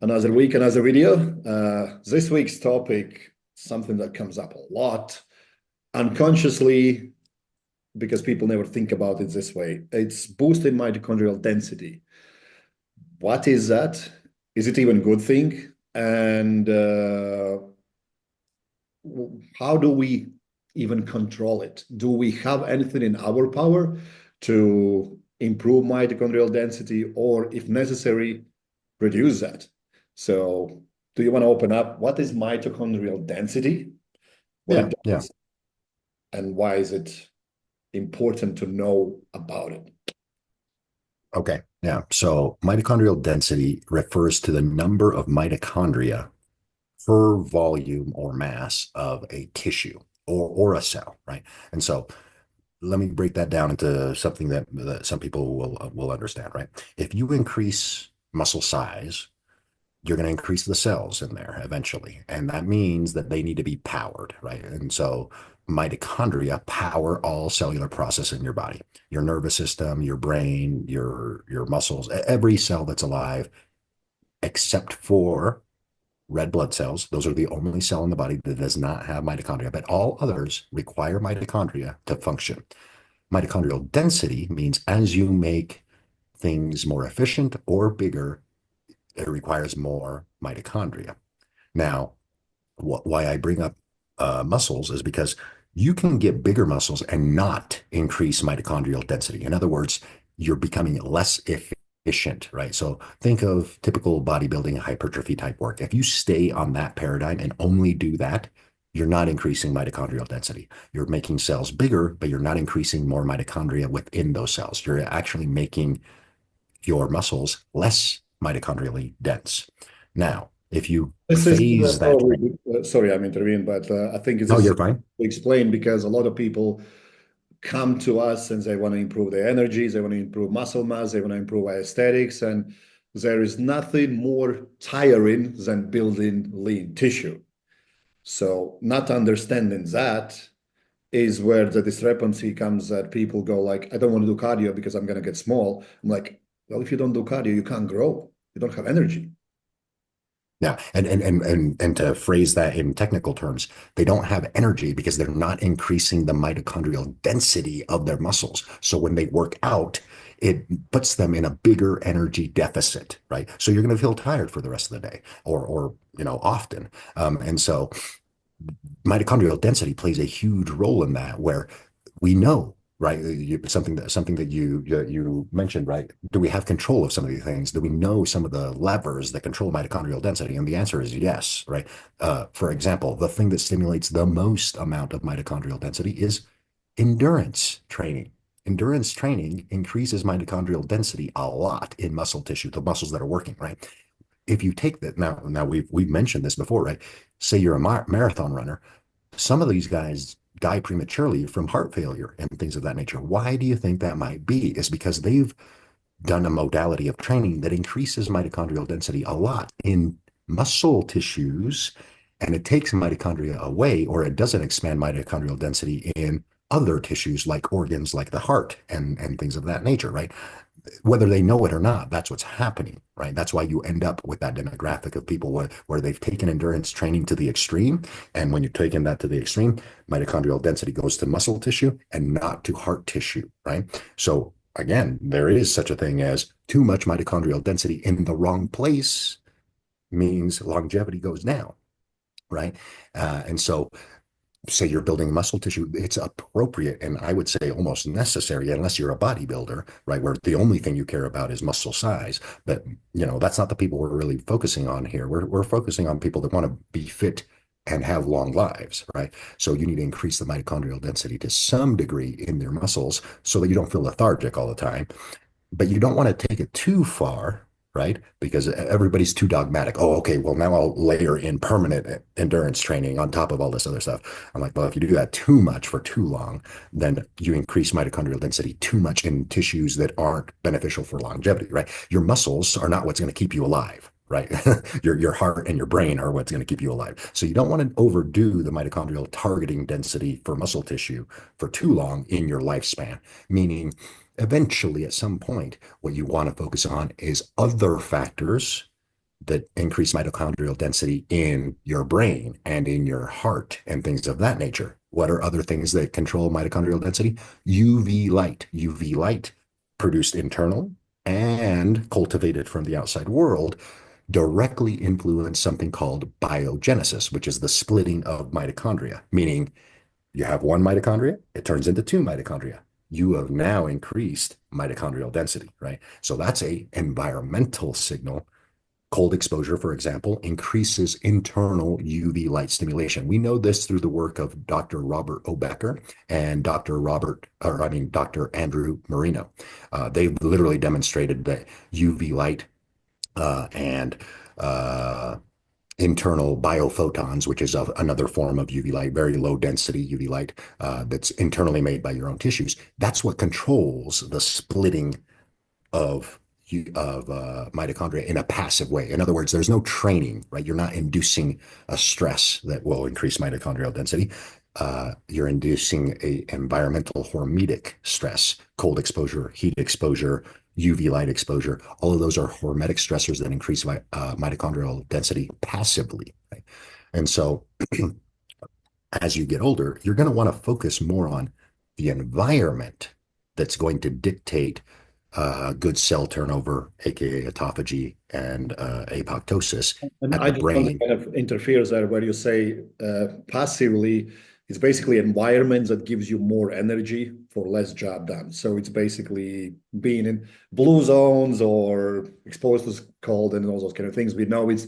Another week, another video. This week's topic, something that comes up a lot unconsciously because people never think about it this way. It's boosting mitochondrial density. What is that? Is it even a good thing? And how do we even control it? Do we have anything in our power to improve mitochondrial density or, if necessary, reduce that? So do you want to open up what is mitochondrial density, what Yeah, it yeah. does, and why is it important to know about it? Okay. Yeah. So mitochondrial density refers to the number of mitochondria per volume or mass of a tissue or a cell, right? And so let me break that down into something that some people will understand, right? If you increase muscle size, you're going to increase the cells in there eventually. And that means that they need to be powered, right? And so mitochondria power all cellular process in your body, your nervous system, your brain, your muscles, every cell that's alive, except for red blood cells. Those are the only cell in the body that does not have mitochondria, but all others require mitochondria to function. Mitochondrial density means as you make things more efficient or bigger, it requires more mitochondria. Now, why I bring up muscles is because you can get bigger muscles and not increase mitochondrial density. In other words, you're becoming less efficient, right? So think of typical bodybuilding hypertrophy type work. If you stay on that paradigm and only do that, you're not increasing mitochondrial density. You're making cells bigger, but you're not increasing more mitochondria within those cells. You're actually making your muscles less mitochondrially dense. Now, if you This is phase that, probably, sorry, I'm intervening, but I think this oh, is you're fine. to explain because a lot of people come to us and they want to improve their energy, they want to improve muscle mass, they want to improve aesthetics, and there is nothing more tiring than building lean tissue. So not understanding that is where the discrepancy comes that people go like, I don't want to do cardio because I'm going to get small. I'm like, well, if you don't do cardio, you can't grow. You don't have energy. Yeah, and to phrase that in technical terms, they don't have energy because they're not increasing the mitochondrial density of their muscles. So when they work out, it puts them in a bigger energy deficit, right? So you're going to feel tired for the rest of the day, or often. And so mitochondrial density plays a huge role in that, where we know, right? Something that you mentioned, right? Do we have control of some of these things? Do we know some of the levers that control mitochondrial density? And the answer is yes, right? For example, the thing that stimulates the most amount of mitochondrial density is endurance training. Endurance training increases mitochondrial density a lot in muscle tissue, the muscles that are working, right? If you take that now we've mentioned this before, right? Say you're a marathon runner, some of these guys die prematurely from heart failure and things of that nature. Why do you think that might be? Is because they've done a modality of training that increases mitochondrial density a lot in muscle tissues, and it takes mitochondria away, or it doesn't expand mitochondrial density in other tissues like organs like the heart and things of that nature, right? Whether they know it or not, that's what's happening, right? That's why you end up with that demographic of people where they've taken endurance training to the extreme. And when you're taking that to the extreme, mitochondrial density goes to muscle tissue and not to heart tissue, right? So again, there is such a thing as too much mitochondrial density in the wrong place means longevity goes down, right? And so say you're building muscle tissue, it's appropriate and I would say almost necessary, unless you're a bodybuilder, right? Where the only thing you care about is muscle size. But that's not the people we're really focusing on here. We're focusing on people that want to be fit and have long lives, right? So you need to increase the mitochondrial density to some degree in their muscles so that you don't feel lethargic all the time, but you don't want to take it too far, right? Because everybody's too dogmatic. Oh, okay, well, now I'll layer in permanent endurance training on top of all this other stuff. I'm like, well, if you do that too much for too long, then you increase mitochondrial density too much in tissues that aren't beneficial for longevity, right? Your muscles are not what's going to keep you alive. Right. Your heart and your brain are what's going to keep you alive. So you don't want to overdo the mitochondrial targeting density for muscle tissue for too long in your lifespan, meaning eventually, at some point, what you want to focus on is other factors the increased mitochondrial density in your brain and in your heart and things of that nature. What are other things that control mitochondrial density? UV light. UV light produced internal and cultivated from the outside world directly influence something called biogenesis, which is the splitting of mitochondria, meaning you have one mitochondria, it turns into two mitochondria. You have now increased mitochondrial density, right? So that's a environmental signal. Cold exposure, for example, increases internal UV light stimulation. We know this through the work of Dr. Robert O. Becker and Dr. Andrew Marino. They've literally demonstrated that UV light and internal biophotons, which is another form of UV light, very low density UV light that's internally made by your own tissues. That's what controls the splitting of mitochondria in a passive way. In other words, there's no training, right? You're not inducing a stress that will increase mitochondrial density. You're inducing a environmental hormetic stress, cold exposure, heat exposure, UV light exposure. All of those are hormetic stressors that increase mitochondrial density passively, right? And so as you get older, you're going to want to focus more on the environment that's going to dictate good cell turnover, aka autophagy and apoptosis And at I the just want to brain. kind of interferes there where you say passively, it's basically environments that gives you more energy for less job done. So it's basically being in blue zones or exposed to cold and all those kind of things. We know it's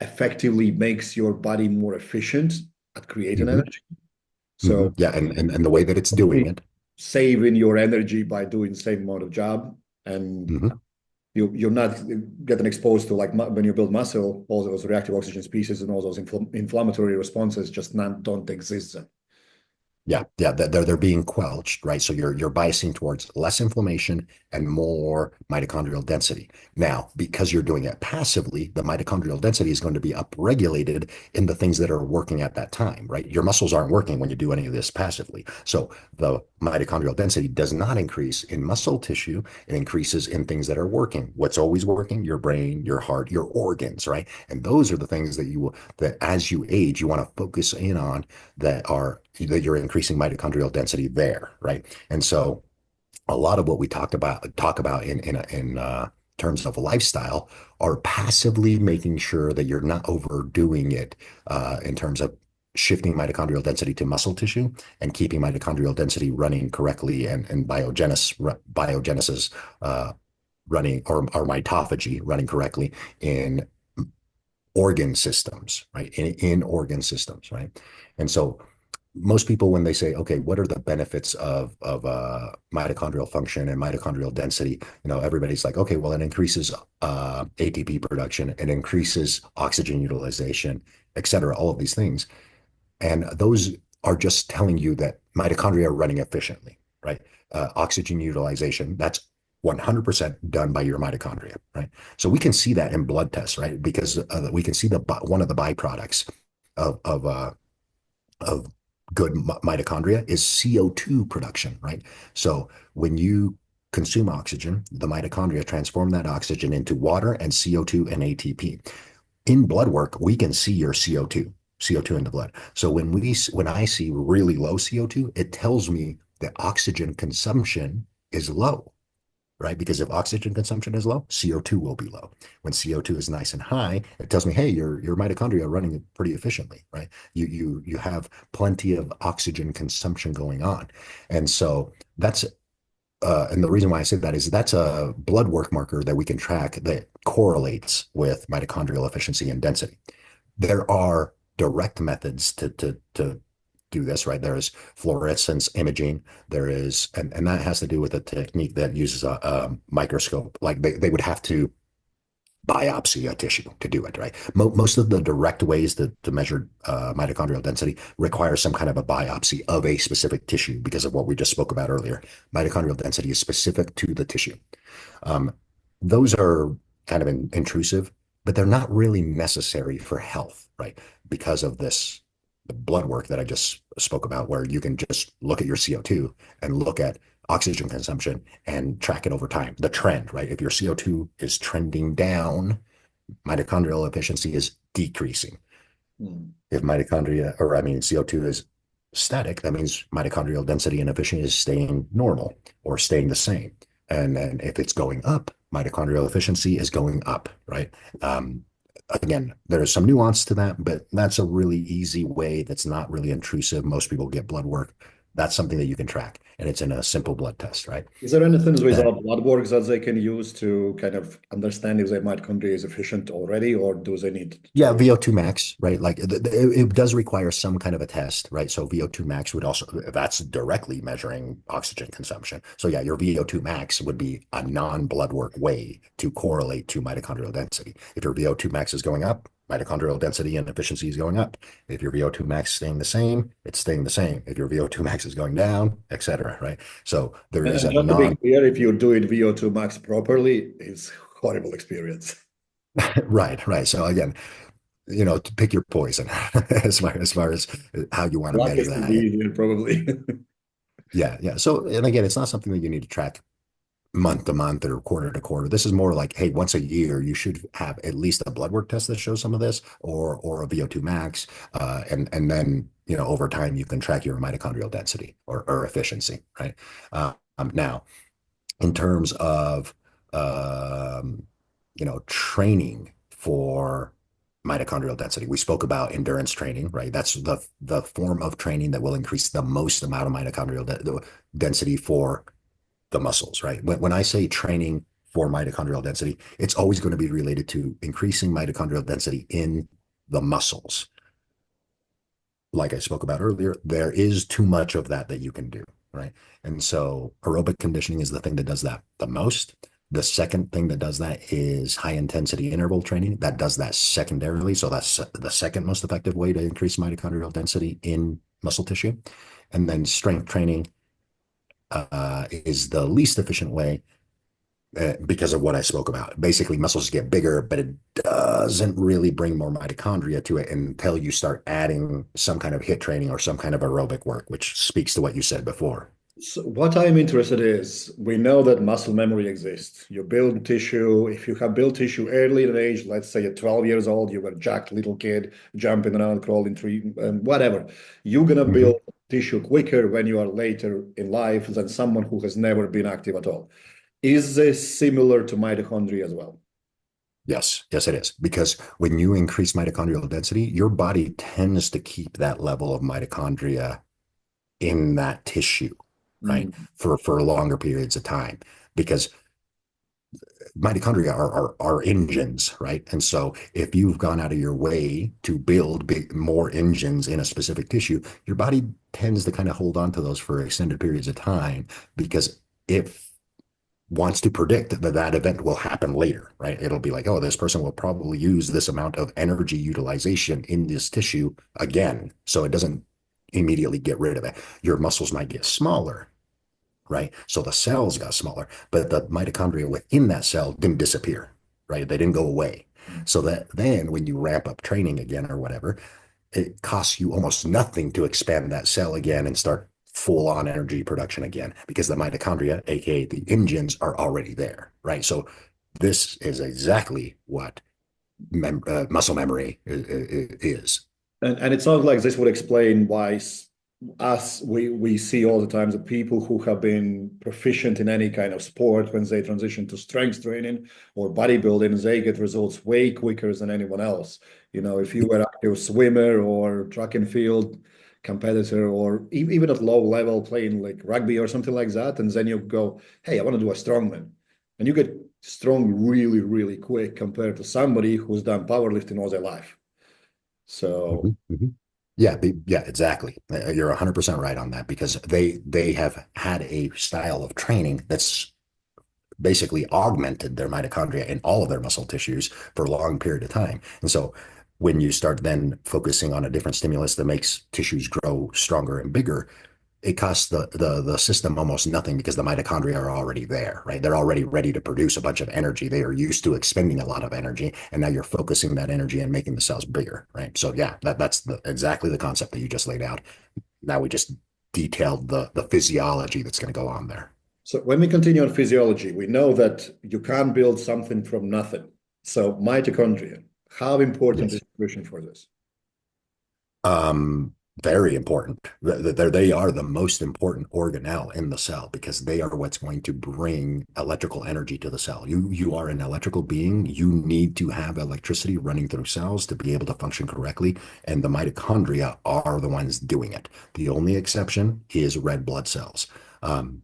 effectively makes your body more efficient at creating Mhm, energy. So Yeah, and the way that it's doing it. saving your energy by doing the same amount of job, and Mhm. you're not getting exposed to, like, when you build muscle, all those reactive oxygen species and all those inflammatory responses just not don't exist. Yeah, they're being quelched, right? So you're biasing towards less inflammation and more mitochondrial density. Now, because you're doing it passively, the mitochondrial density is going to be upregulated in the things that are working at that time, right? Your muscles aren't working when you do any of this passively. So the mitochondrial density does not increase in muscle tissue. It increases in things that are working. What's always working? Your brain, your heart, your organs, right? And those are the things that as you age, you want to focus in on that you're increasing mitochondrial density there, right? And so a lot of what we talk about in terms of lifestyle are passively making sure that you're not overdoing it in terms of shifting mitochondrial density to muscle tissue and keeping mitochondrial density running correctly and biogenesis running or mitophagy running correctly in organ systems, right? In organ systems, right? And so most people, when they say, okay, what are the benefits of mitochondrial function and mitochondrial density? Everybody's like, okay, well, it increases ATP production, it increases oxygen utilization, et cetera, all of these things. And those are just telling you that mitochondria are running efficiently, right? Oxygen utilization, that's 100% done by your mitochondria, right? So we can see that in blood tests, right? Because we can see one of the byproducts of good mitochondria is CO2 production, right? So when you consume oxygen, the mitochondria transform that oxygen into water and CO2 and ATP. In blood work, we can see your CO2 in the blood. So when I see really low CO2, it tells me that oxygen consumption is low, right? Because if oxygen consumption is low, CO2 will be low. When CO2 is nice and high, it tells me, hey, your mitochondria are running pretty efficiently, right? You have plenty of oxygen consumption going on. And so and the reason why I say that is that's a blood work marker that we can track that correlates with mitochondrial efficiency and density. There are direct methods to do this, right? There is fluorescence imaging. And that has to do with a technique that uses a microscope. Like they would have to biopsy a tissue to do it, right? Most of the direct ways to measure mitochondrial density require some kind of a biopsy of a specific tissue because of what we just spoke about earlier. Mitochondrial density is specific to the tissue. Um, those are kind of intrusive, but they're not really necessary for health, right? Because of the blood work that I just spoke about, where you can just look at your CO2 and look at oxygen consumption and track it over time, the trend, right? If your CO2 is trending down, mitochondrial efficiency is decreasing. Mm. If mitochondria, or I mean, CO2 is static, that means mitochondrial density and efficiency is staying normal or staying the same. And then if it's going up, mitochondrial efficiency is going up, right? Again, there's some nuance to that, but that's a really easy way that's not really intrusive. Most people get blood work. That's something that you can track, and it's in a simple blood test, right? Is there anything with And our blood works that they can use to kind of understand if their mitochondria is efficient already, or do they need yeah, to? VO2 max, right? Like it does require some kind of a test, right? So VO2 max would also, that's directly measuring oxygen consumption. So yeah, your VO2 max would be a non-blood work way to correlate to mitochondrial density. If your VO2 max is going up, mitochondrial density and efficiency is going up. If your VO2 max is staying the same, it's staying the same. If your VO2 max is going down, et cetera, right? So there is And a just to be non, clear, if you do it VO2 max properly, it's horrible experience. right, right. So again, to pick your poison as far as how you want to Luck measure is to be that. easier, probably. Yeah, yeah. So, and again, it's not something that you need to track month to month or quarter to quarter. This is more like, hey, once a year, you should have at least a blood work test that shows some of this, or a VO2 max, and then over time you can track your mitochondrial density or efficiency, right? Now, in terms of um, training for mitochondrial density. We spoke about endurance training, right? That's the form of training that will increase the most amount of mitochondrial density for the muscles, right? When I say training for mitochondrial density, it's always going to be related to increasing mitochondrial density in the muscles. Like I spoke about earlier, there is too much of that you can do, right? And so aerobic conditioning is the thing that does that the most. The second thing that does that is high intensity interval training that does that secondarily. So that's the second most effective way to increase mitochondrial density in muscle tissue. And then strength training is the least efficient way because of what I spoke about. Basically, muscles get bigger, but it doesn't really bring more mitochondria to it until you start adding some kind of HIIT training or some kind of aerobic work, which speaks to what you said before. So what I'm interested is, we know that muscle memory exists. You build tissue. If you have built tissue early in age, let's say at 12 years old, you were a jacked little kid, jumping around, crawling tree, whatever. You're gonna Mhm. build tissue quicker when you are later in life than someone who has never been active at all. Is this similar to mitochondria as well? Yes, yes, it is. Because when you increase mitochondrial density, your body tends to keep that level of mitochondria in that tissue, right? Mm. For longer periods of time. Because mitochondria are engines, right? And so if you've gone out of your way to build more engines in a specific tissue, your body tends to kind of hold on to those for extended periods of time because it wants to predict that event will happen later, right? It'll be like, oh, this person will probably use this amount of energy utilization in this tissue again. So it doesn't immediately get rid of it. Your muscles might get smaller, right? So the cells got smaller, but the mitochondria within that cell didn't disappear, right? They didn't go away. So that then when you ramp up training again or whatever, it costs you almost nothing to expand that cell again and start full on energy production again because the mitochondria, aka the engines, are already there, right? So this is exactly what muscle memory is. And it sounds like this would explain why we see all the time the people who have been proficient in any kind of sport, when they transition to strength training or bodybuilding, they get results way quicker than anyone else. If you were active swimmer or track and field competitor, or even at low level playing like rugby or something like that, and then you go, hey, I want to do a strongman, and you get strong really, really quick compared to somebody who's done powerlifting all their life. So Mhm, mhm. Yeah, yeah, exactly. You're 100% right on that because they have had a style of training that's basically augmented their mitochondria in all of their muscle tissues for a long period of time. And so when you start then focusing on a different stimulus that makes tissues grow stronger and bigger, it costs the system almost nothing because the mitochondria are already there, right? They're already ready to produce a bunch of energy. They are used to expending a lot of energy, and now you're focusing that energy and making the cells bigger, right? So yeah, that's exactly the concept that you just laid out. Now we just detailed the physiology that's going to go on there. So when we continue on physiology, we know that you can't build something from nothing. So mitochondria, how important Yes. is nutrition for this? Um, Very important. They are the most important organelle in the cell because they are what's going to bring electrical energy to the cell. You are an electrical being. You need to have electricity running through cells to be able to function correctly, and the mitochondria are the ones doing it. The only exception is red blood cells. Um,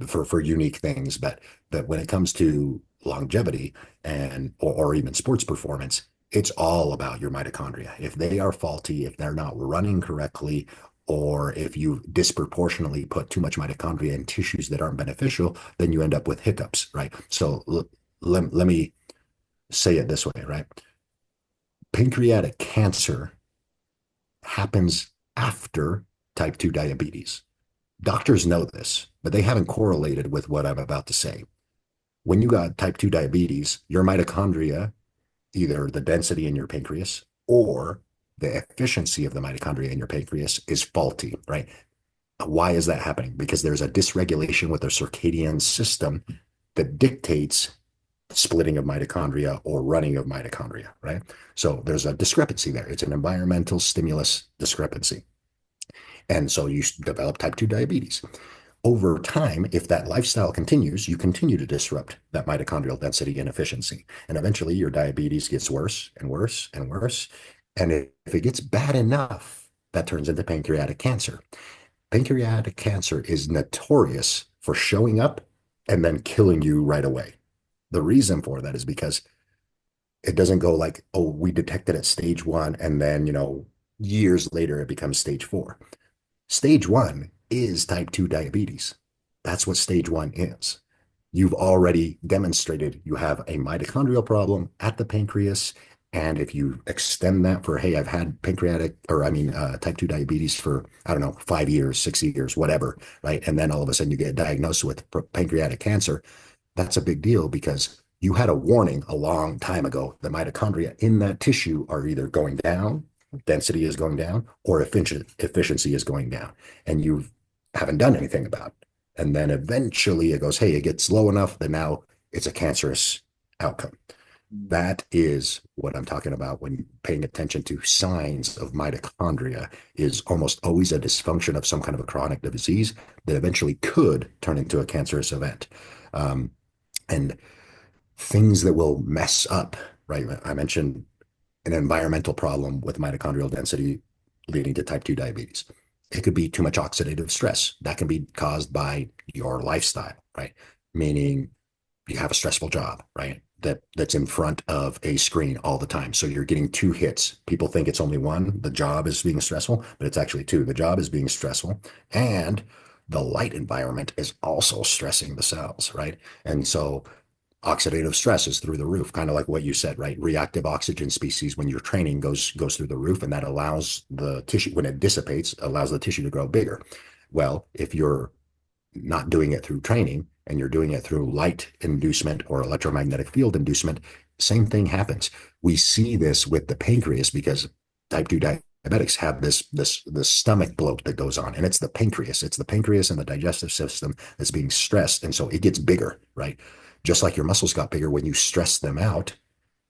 for unique things, but when it comes to longevity and or even sports performance, it's all about your mitochondria. If they are faulty, if they're not running correctly, or if you disproportionately put too much mitochondria in tissues that aren't beneficial, then you end up with hiccups, right? So let me say it this way, right? Pancreatic cancer happens after type 2 diabetes. Doctors know this, but they haven't correlated with what I'm about to say. When you got type 2 diabetes, your mitochondria, either the density in your pancreas or the efficiency of the mitochondria in your pancreas is faulty, right? Why is that happening? Because there's a dysregulation with the circadian system that dictates splitting of mitochondria or running of mitochondria, right? So there's a discrepancy there. It's an environmental stimulus discrepancy. And so you develop type 2 diabetes. Over time, if that lifestyle continues, you continue to disrupt that mitochondrial density and efficiency. And eventually your diabetes gets worse and worse and worse. And if it gets bad enough, that turns into pancreatic cancer. Pancreatic cancer is notorious for showing up and then killing you right away. The reason for that is because it doesn't go like, oh, we detected at stage one, and then, years later it becomes stage four. Stage one is type 2 diabetes. That's what stage one is. You've already demonstrated you have a mitochondrial problem at the pancreas. And if you extend that for, hey, I've had type 2 diabetes for, I don't know, 5 years, 6 years, whatever, right? And then all of a sudden you get diagnosed with pancreatic cancer. That's a big deal because you had a warning a long time ago. The mitochondria in that tissue are either going down, density is going down, or efficiency is going down. And you haven't done anything about it. And then eventually it goes, hey, it gets low enough that now it's a cancerous outcome. That is what I'm talking about when paying attention to signs of mitochondria is almost always a dysfunction of some kind of a chronic disease that eventually could turn into a cancerous event. Um, and things that will mess up, right? I mentioned an environmental problem with mitochondrial density leading to type 2 diabetes. It could be too much oxidative stress. That can be caused by your lifestyle, right? Meaning you have a stressful job, right? That's in front of a screen all the time. So you're getting two hits. People think it's only one. The job is being stressful, but it's actually two. The job is being stressful, and the light environment is also stressing the cells, right? And so oxidative stress is through the roof, kind of like what you said, right? Reactive oxygen species when you're training goes through the roof, and that allows the tissue, when it dissipates, allows the tissue to grow bigger. Well, if you're not doing it through training and you're doing it through light inducement or electromagnetic field inducement, same thing happens. We see this with the pancreas because type 2 diabetics have this stomach bloat that goes on, and it's the pancreas. It's the pancreas and the digestive system that's being stressed, and so it gets bigger, right? Just like your muscles got bigger when you stress them out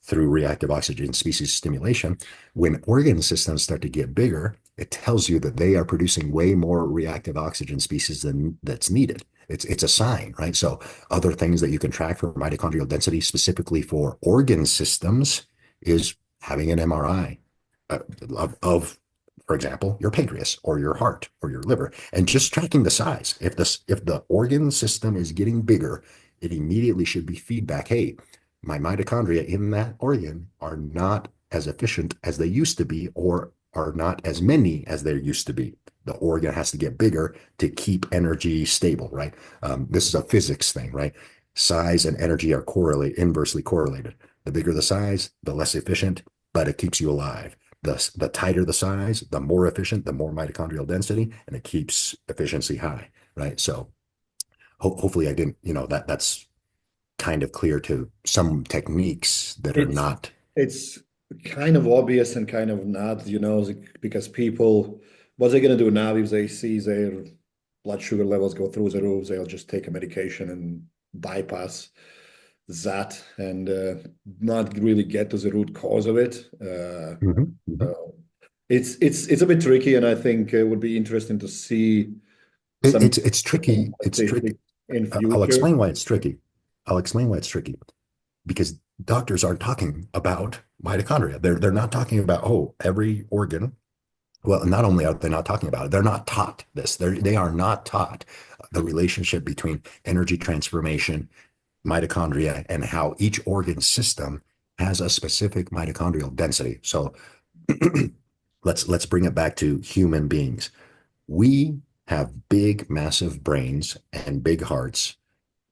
through reactive oxygen species stimulation, when organ systems start to get bigger, it tells you that they are producing way more reactive oxygen species than that's needed. It's a sign, right? So other things that you can track for mitochondrial density, specifically for organ systems, is having an MRI of, for example, your pancreas or your heart or your liver, and just tracking the size. If the organ system is getting bigger, it immediately should be feedback. Hey, my mitochondria in that organ are not as efficient as they used to be, or are not as many as there used to be. The organ has to get bigger to keep energy stable, right? This is a physics thing, right? Size and energy are inversely correlated. The bigger the size, the less efficient, but it keeps you alive. The tighter the size, the more efficient, the more mitochondrial density, and it keeps efficiency high, right? So hopefully I didn't, that's kind of clear to some techniques that are It's not. it's kind of obvious and kind of not, because people, what they're gonna do now if they see their blood sugar levels go through the roof, they'll just take a medication and bypass that and not really get to the root cause of it. Mhm, mhm. So it's a bit tricky, and I think it would be interesting to see some It's tricky. It's tricky. statistics in I'll future. explain why it's tricky. I'll explain why it's tricky because doctors aren't talking about mitochondria. They're not talking about, oh, every organ. Well, not only are they not talking about it, they're not taught this. They are not taught the relationship between energy transformation, mitochondria, and how each organ system has a specific mitochondrial density. So let's bring it back to human beings. We have big, massive brains and big hearts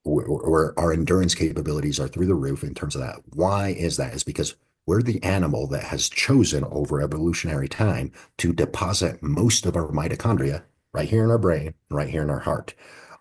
where our endurance capabilities are through the roof in terms of that. Why is that? Is because we're the animal that has chosen over evolutionary time to deposit most of our mitochondria right here in our brain, right here in our heart.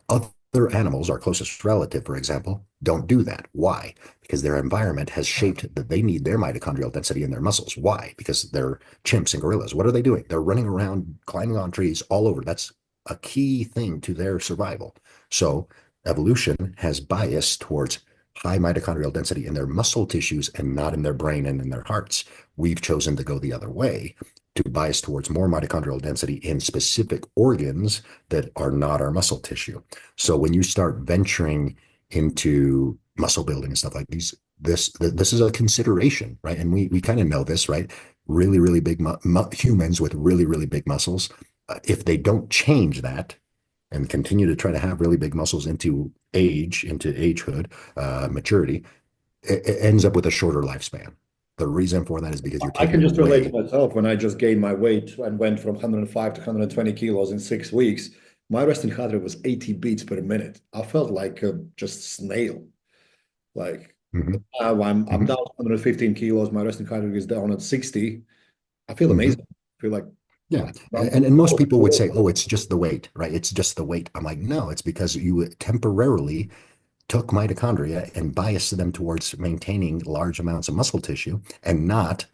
Other animals, our closest relative, for example, don't do that. Why? Because their environment has shaped that they need their mitochondrial density in their muscles. Why? Because they're chimps and gorillas. What are they doing? They're running around, climbing on trees all over. That's a key thing to their survival. So evolution has biased towards high mitochondrial density in their muscle tissues and not in their brain and in their hearts. We've chosen to go the other way to bias towards more mitochondrial density in specific organs that are not our muscle tissue. So when you start venturing into muscle building and stuff like these, this is a consideration, right? And we kind of know this, right? Really, really big humans with really, really big muscles. If they don't change that and continue to try to have really big muscles into agehood, maturity, it ends up with a shorter lifespan. The reason for that is because you're I can taking just relate to away. myself when I just gained my weight and went from 105 to 120 kilos in 6 weeks. My resting heart rate was 80 beats per minute. I felt like just snail. Like Mhm, now I'm mhm, down to 115 kilos. My resting heart rate is down at 60. I feel mhm. amazing. I feel like Yeah. I'm And most people would say, oh, it's just the weight, right? It's just the weight. I'm like, no, it's because you temporarily took mitochondria and biased them towards maintaining large amounts of muscle tissue and not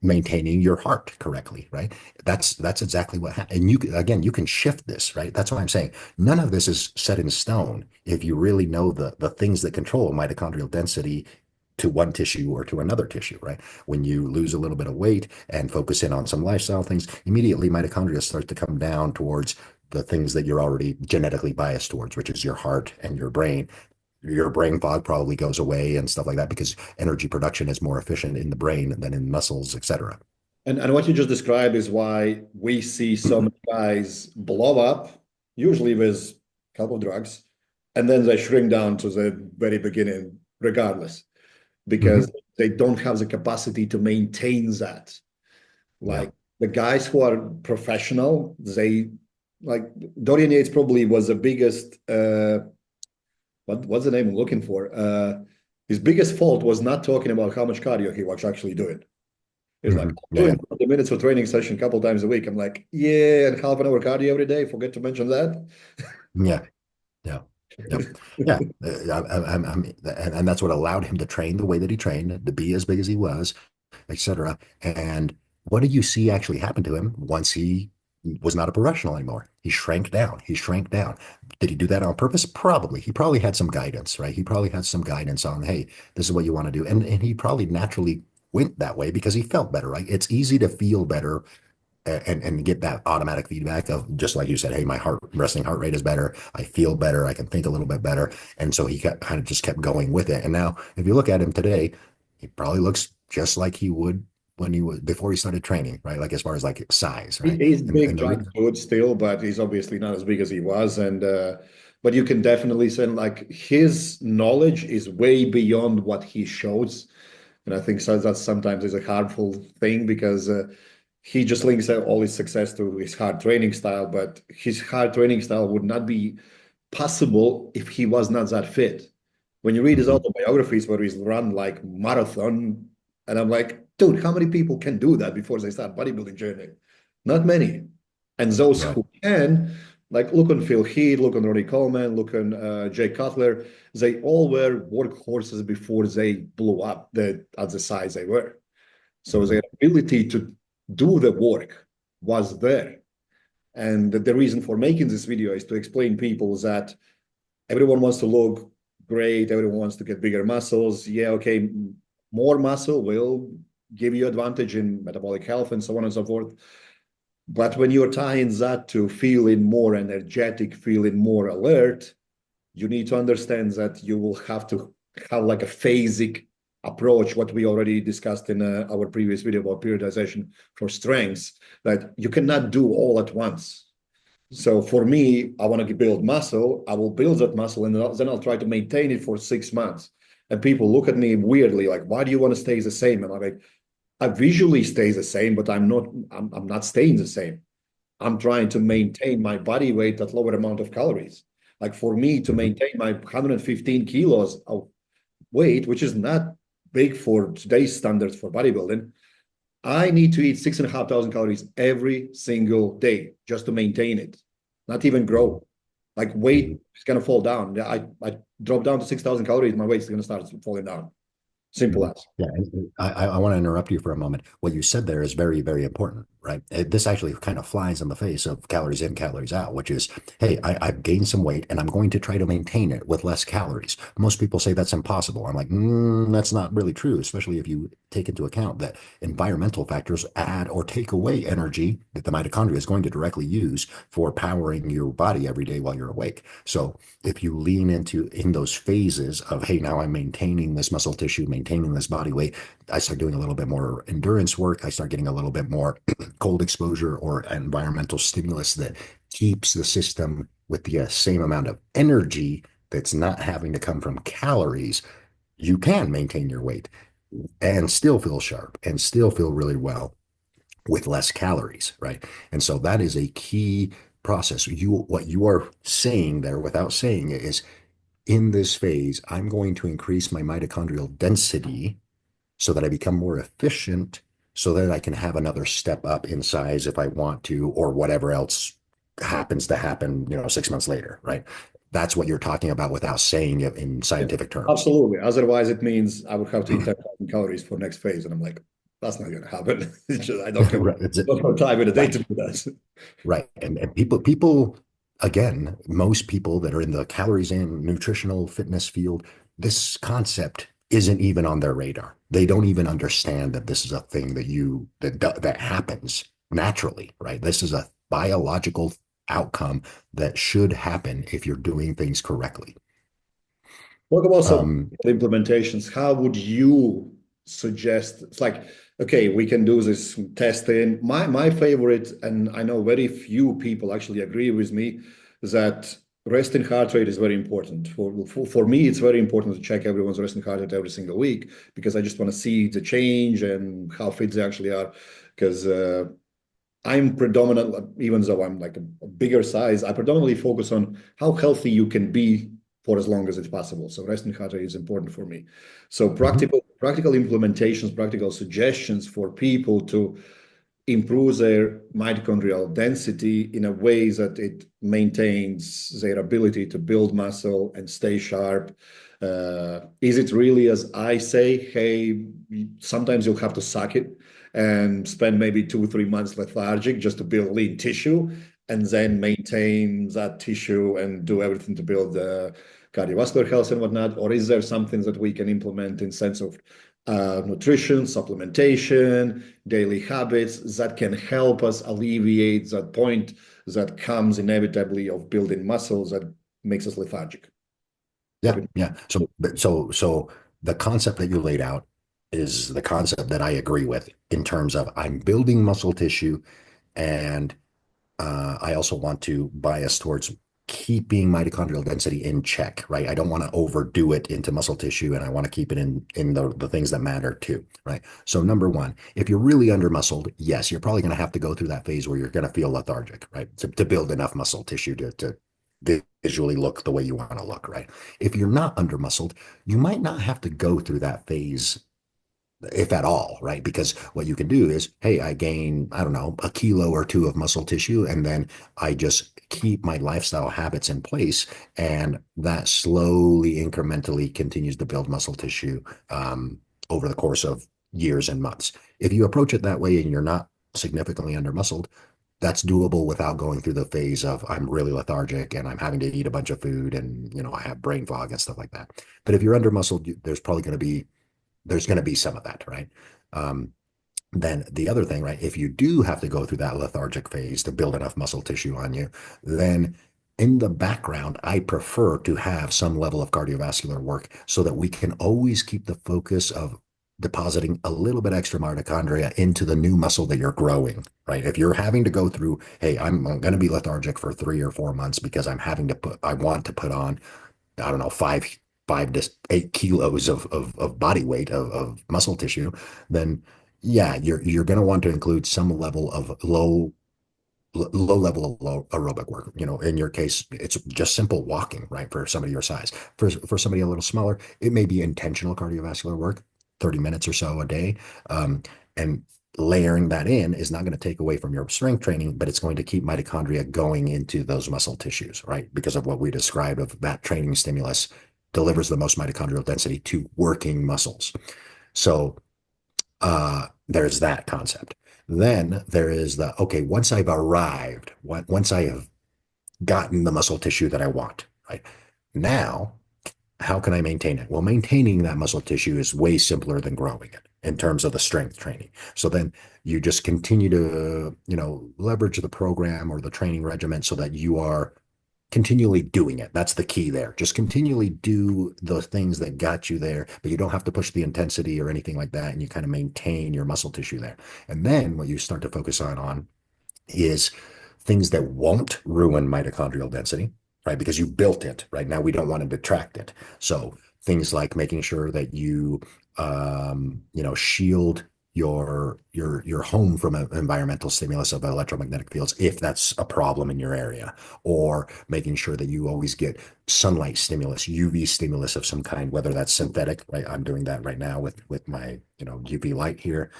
maintaining your heart correctly, right? That's exactly what happened. And you can shift this, right? That's why I'm saying none of this is set in stone if you really know the things that control mitochondrial density to one tissue or to another tissue, right? When you lose a little bit of weight and focus in on some lifestyle things, immediately mitochondria start to come down towards the things that you're already genetically biased towards, which is your heart and your brain. Your brain fog probably goes away and stuff like that because energy production is more efficient in the brain than in muscles, etc. and what you just described is why we see so many guys blow up, usually with a couple of drugs, and then they shrink down to the very beginning, regardless, because Mm-hmm. they don't have the capacity to maintain that. Yeah. Like the guys who are professional, they like Dorian Yates probably was the biggest what's the name I'm looking for? His biggest fault was not talking about how much cardio he was actually doing. He's like, Mm-hmm. I'm Yeah. doing Yeah. 40 minutes of training session a couple times a week. I'm like, yeah, and half an hour cardio every day. Forget to mention that. Yeah. Yeah. Yep. Yeah. And that's what allowed him to train the way that he trained, to be as big as he was, etc. And what did you see actually happen to him once he was not a professional anymore? He shrank down. He shrank down. Did he do that on purpose? Probably. He probably had some guidance, right? He probably had some guidance on, hey, this is what you want to do. And he probably naturally went that way because he felt better, right? It's easy to feel better and get that automatic feedback of just like you said, hey, my resting heart rate is better. I feel better. I can think a little bit better. And so he kind of just kept going with it. And now, if you look at him today, he probably looks just like he would when he was before he started training, right? Like as far as like size, right? He's And big, the giant dude still, but he's obviously not as big as he was. And but you can definitely say like his knowledge is way beyond what he shows. And I think so that sometimes is a harmful thing because he just links all his success to his hard training style, but his hard training style would not be possible if he was not that fit. When you read his Mhm. autobiographies where he's run like marathon, and I'm like, dude, how many people can do that before they start bodybuilding journey? Not many. And those Right. who can, like look on Phil Heath, look on Ronnie Coleman, look on Jay Cutler, they all were workhorses before they blew up at the size they were. So Mhm. their ability to do the work was there. And the reason for making this video is to explain people that everyone wants to look great. Everyone wants to get bigger muscles. Yeah, okay, more muscle will give you advantage in metabolic health and so on and so forth. But when you're tying that to feeling more energetic, feeling more alert, you need to understand that you will have to have like a phasic approach, what we already discussed in our previous video about periodization for strengths, that you cannot do all at once. So for me, I want to build muscle. I will build that muscle and then I'll try to maintain it for 6 months. And people look at me weirdly, like, why do you want to stay the same? And I'm like, I visually stay the same, but I'm not staying the same. I'm trying to maintain my body weight at lower amount of calories. Like for me to Mhm. maintain my 115 kilos of weight, which is not big for today's standards for bodybuilding, I need to eat 6,500 calories every single day just to maintain it, not even grow. Like weight Mhm. is gonna fall down. I drop down to 6,000 calories, my weight is gonna start falling down. Simple Mhm. as. Yeah, and I want to interrupt you for a moment. What you said there is very, very important, right? This actually kind of flies in the face of calories in, calories out, which is, hey, I've gained some weight and I'm going to try to maintain it with less calories. Most people say that's impossible. I'm like, that's not really true, especially if you take into account that environmental factors add or take away energy that the mitochondria is going to directly use for powering your body every day while you're awake. So if you lean into in those phases of, hey, now I'm maintaining this muscle tissue, maintaining this body weight, I start doing a little bit more endurance work. I start getting a little bit more cold exposure or environmental stimulus that keeps the system with the same amount of energy that's not having to come from calories. You can maintain your weight and still feel sharp and still feel really well with less calories, right? And so that is a key process. What you are saying there without saying it is, in this phase, I'm going to increase my mitochondrial density so that I become more efficient, so that I can have another step up in size if I want to, or whatever else happens to happen, 6 months later, right? That's what you're talking about without saying it in Yeah, scientific terms. absolutely. Otherwise, it means I would have to eat 10,000 calories for next phase. And I'm like, that's not going to happen. It's just, I don't have Right. It's it. time in a day Right. to do that. Right. And people, again, most people that are in the calories in nutritional fitness field, this concept isn't even on their radar. They don't even understand that this is a thing that happens naturally, right? This is a biological outcome that should happen if you're doing things correctly. Talk about some Um, implementations. How would you suggest? It's like, okay, we can do this testing. My favorite, and I know very few people actually agree with me, that resting heart rate is very important. For me, it's very important to check everyone's resting heart rate every single week because I just want to see the change and how fit they actually are. Because I'm predominant, even though I'm like a bigger size, I predominantly focus on how healthy you can be for as long as it's possible. So resting heart rate is important for me. So mhm. practical implementations, practical suggestions for people to improve their mitochondrial density in a way that it maintains their ability to build muscle and stay sharp. Is it really as I say, hey, sometimes you'll have to suck it and spend maybe 2 or 3 months lethargic just to build lean tissue and then maintain that tissue and do everything to build the cardiovascular health and whatnot? Or is there something that we can implement in sense of nutrition, supplementation, daily habits that can help us alleviate that point that comes inevitably of building muscles that makes us lethargic? What Yeah, do you yeah. So the concept that you laid out is the concept that I agree with in terms of I'm building muscle tissue, and I also want to bias towards keeping mitochondrial density in check, right? I don't want to overdo it into muscle tissue, and I want to keep it in the things that matter too, right? So number one, if you're really under muscled, yes, you're probably going to have to go through that phase where you're going to feel lethargic, right? To build enough muscle tissue to visually look the way you want to look, right? If you're not under muscled, you might not have to go through that phase if at all, right? Because what you can do is, hey, I gain, I don't know, a kilo or two of muscle tissue, and then I just keep my lifestyle habits in place, and that slowly, incrementally continues to build muscle tissue over the course of years and months. If you approach it that way and you're not significantly under muscled, that's doable without going through the phase of I'm really lethargic and I'm having to eat a bunch of food and I have brain fog and stuff like that. But if you're under muscled, there's probably going to be some of that, right? Um, then the other thing, right? If you do have to go through that lethargic phase to build enough muscle tissue on you, then in the background, I prefer to have some level of cardiovascular work so that we can always keep the focus of depositing a little bit extra mitochondria into the new muscle that you're growing, right? If you're having to go through, hey, I'm going to be lethargic for 3 or 4 months because I want to put on, I don't know, 5 to 8 kilos of body weight of muscle tissue, then yeah, you're going to want to include some level of low level of low aerobic work. In your case, it's just simple walking, right? For somebody your size. For somebody a little smaller, it may be intentional cardiovascular work, 30 minutes or so a day. And layering that in is not going to take away from your strength training, but it's going to keep mitochondria going into those muscle tissues, right? Because of what we described of that training stimulus delivers the most mitochondrial density to working muscles. So there's that concept. Then there is okay, once I've arrived, once I have gotten the muscle tissue that I want, right? Now, how can I maintain it? Well, maintaining that muscle tissue is way simpler than growing it in terms of the strength training. So then you just continue to, leverage the program or the training regimen so that you are continually doing it. That's the key there. Just continually do the things that got you there, but you don't have to push the intensity or anything like that. And you kind of maintain your muscle tissue there. And then what you start to focus on is things that won't ruin mitochondrial density, right? Because you built it, right? Now we don't want to detract it. So things like making sure that you, shield your home from an environmental stimulus of electromagnetic fields if that's a problem in your area, or making sure that you always get sunlight stimulus, UV stimulus of some kind, whether that's synthetic, right? I'm doing that right now with my UV light here.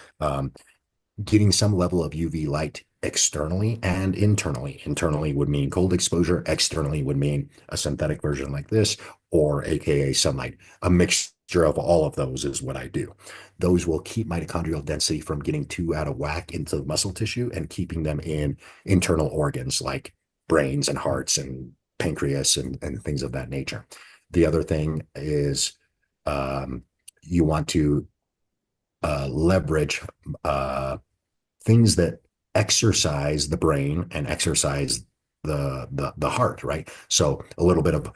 Getting some level of UV light externally and internally. Internally would mean cold exposure, externally would mean a synthetic version like this, or AKA sunlight. A mixture of all of those is what I do. Those will keep mitochondrial density from getting too out of whack into the muscle tissue and keeping them in internal organs like brains and hearts and pancreas and things of that nature. The other thing is you want to leverage things that exercise the brain and exercise the heart, right? So a little bit of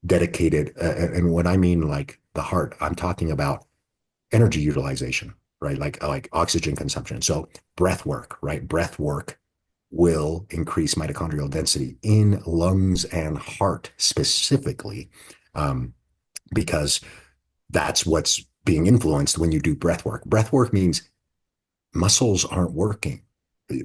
dedicated, and when I mean like the heart, I'm talking about energy utilization, right? Like oxygen consumption. So breath work, right? Breath work will increase mitochondrial density in lungs and heart specifically, because that's what's being influenced when you do breath work. Breath work means muscles aren't working,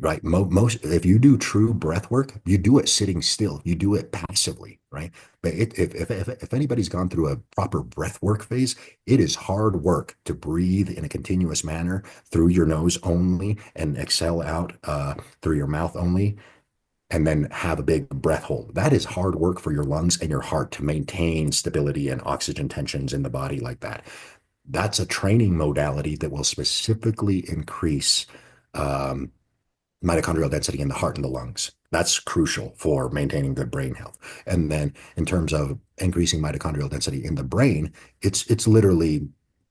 right? Most, if you do true breath work, you do it sitting still, you do it passively, right? But if anybody's gone through a proper breath work phase, it is hard work to breathe in a continuous manner through your nose only and exhale out through your mouth only, and then have a big breath hold. That is hard work for your lungs and your heart to maintain stability and oxygen tensions in the body like that. That's a training modality that will specifically increase um, mitochondrial density in the heart and the lungs. That's crucial for maintaining good brain health. And then in terms of increasing mitochondrial density in the brain, it's literally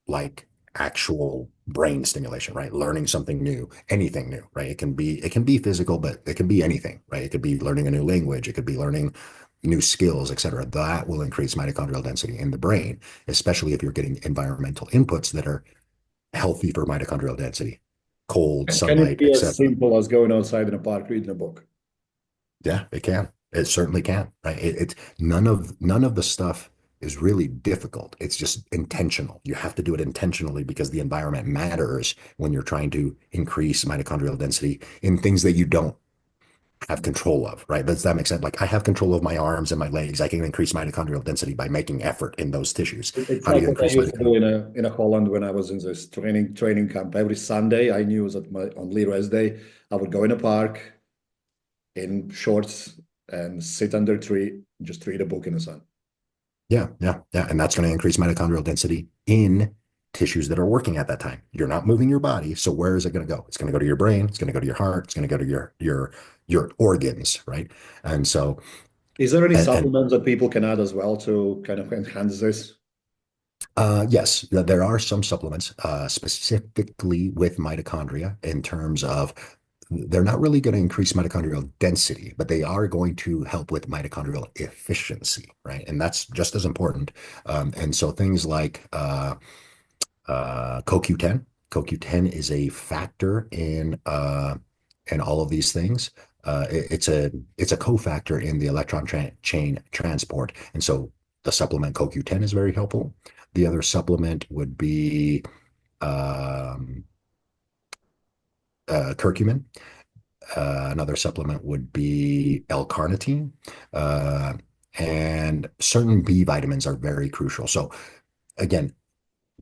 like actual brain stimulation, right? Learning something new, anything new, right? It can be physical, but it can be anything, right? It could be learning a new language, it could be learning new skills, et cetera. That will increase mitochondrial density in the brain, especially if you're getting environmental inputs that are healthy for mitochondrial density, cold, And can it sunlight, be as etc. simple as going outside in a park reading a book? Yeah, it can. It certainly can. Right? It's none of the stuff is really difficult. It's just intentional. You have to do it intentionally because the environment matters when you're trying to increase mitochondrial density in things that you don't have control of, right? Does that make sense? Like I have control of my arms and my legs. I can increase mitochondrial density by making effort in those tissues. It's How do like you what I increase used to do mitochondrial? in a Holland when I was in this training camp. Every Sunday, I knew that on Lee Rest Day, I would go in a park in shorts and sit under a tree, just read a book in the sun. Yeah, yeah, yeah. And that's going to increase mitochondrial density in tissues that are working at that time. You're not moving your body, so where is it going to go? It's going to go to your brain. It's going to go to your heart. It's going to go to your organs, right? And so, Is there any and supplements that people can add as well to kind of enhance this? Yes, there are some supplements specifically with mitochondria in terms of they're not really going to increase mitochondrial density, but they are going to help with mitochondrial efficiency, right? And that's just as important. And so things like CoQ10. CoQ10 is a factor in all of these things. It's a cofactor in the electron chain transport, and so the supplement CoQ10 is very helpful. The other supplement would be um, curcumin. Another supplement would be L-carnitine, uh, and certain B vitamins are very crucial. So again,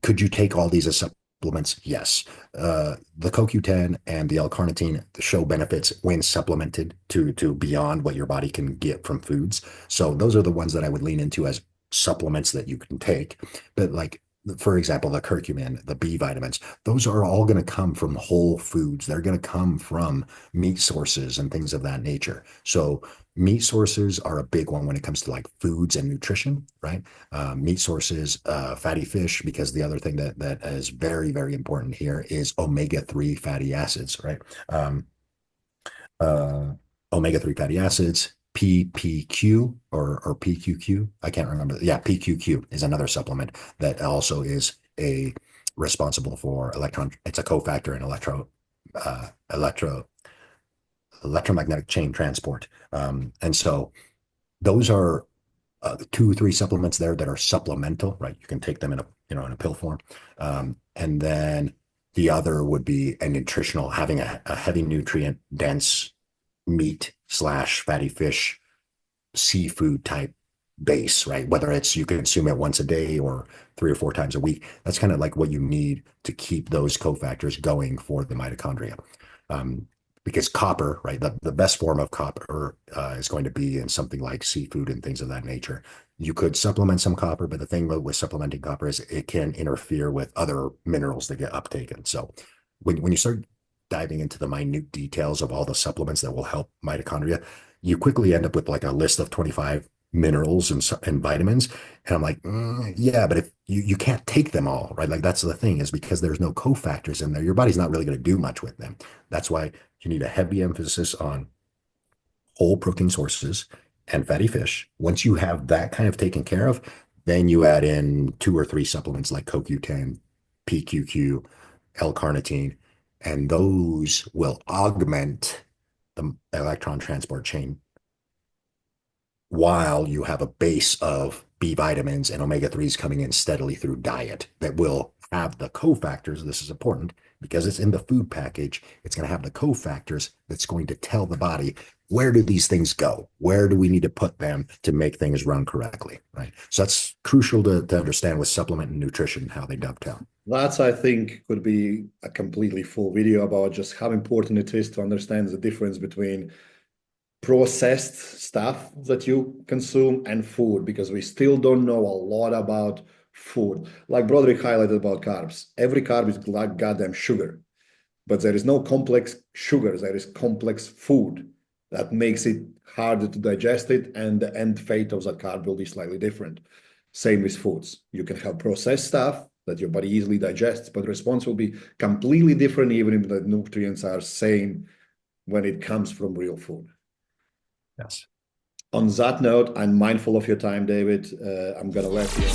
could you take all these as supplements? Yes. The CoQ10 and the L-carnitine show benefits when supplemented to beyond what your body can get from foods. So those are the ones that I would lean into as supplements that you can take. But like, for example, the curcumin, the B vitamins, those are all going to come from whole foods. They're going to come from meat sources and things of that nature. So meat sources are a big one when it comes to like foods and nutrition, right? Meat sources, fatty fish, because the other thing that is very, very important here is omega-3 fatty acids, right? Uh, Omega-3 fatty acids, PPQ or PQQ, I can't remember. Yeah, PQQ is another supplement that also is a responsible for it's a cofactor in electromagnetic chain transport. And so those are 2 or 3 supplements there that are supplemental, right? You can take them in a pill form. And then the other would be a nutritional, having a heavy nutrient dense meat slash fatty fish, seafood type base, right? Whether it's you consume it once a day or 3 or 4 times a week, that's kind of like what you need to keep those cofactors going for the mitochondria. Because copper, right? The best form of copper is going to be in something like seafood and things of that nature. You could supplement some copper, but the thing with supplementing copper is it can interfere with other minerals that get uptaken. So when you start diving into the minute details of all the supplements that will help mitochondria, you quickly end up with like a list of 25 minerals and vitamins. And I'm like, yeah, but if you can't take them all, right? Like that's the thing is because there's no cofactors in there, your body's not really going to do much with them. That's why you need a heavy emphasis on whole protein sources and fatty fish. Once you have that kind of taken care of, then you add in 2 or 3 supplements like CoQ10, PQQ, L-carnitine, and those will augment the electron transport chain while you have a base of B vitamins and omega-3s coming in steadily through diet that will have the cofactors. This is important because it's in the food package. It's going to have the cofactors that's going to tell the body, where do these things go? Where do we need to put them to make things run correctly, right? So that's crucial to understand with supplement and nutrition, how they dovetail. That's, I think, could be a completely full video about just how important it is to understand the difference between processed stuff that you consume and food, because we still don't know a lot about food. Like Broderick highlighted about carbs. Every carb is like goddamn sugar, but there is no complex sugars. There is complex food that makes it harder to digest it, and the end fate of that carb will be slightly different. Same with foods. You can have processed stuff that your body easily digests, but the response will be completely different, even if the nutrients are same when it comes from real food. Yes. On that note, I'm mindful of your time, David. I'm going to let you.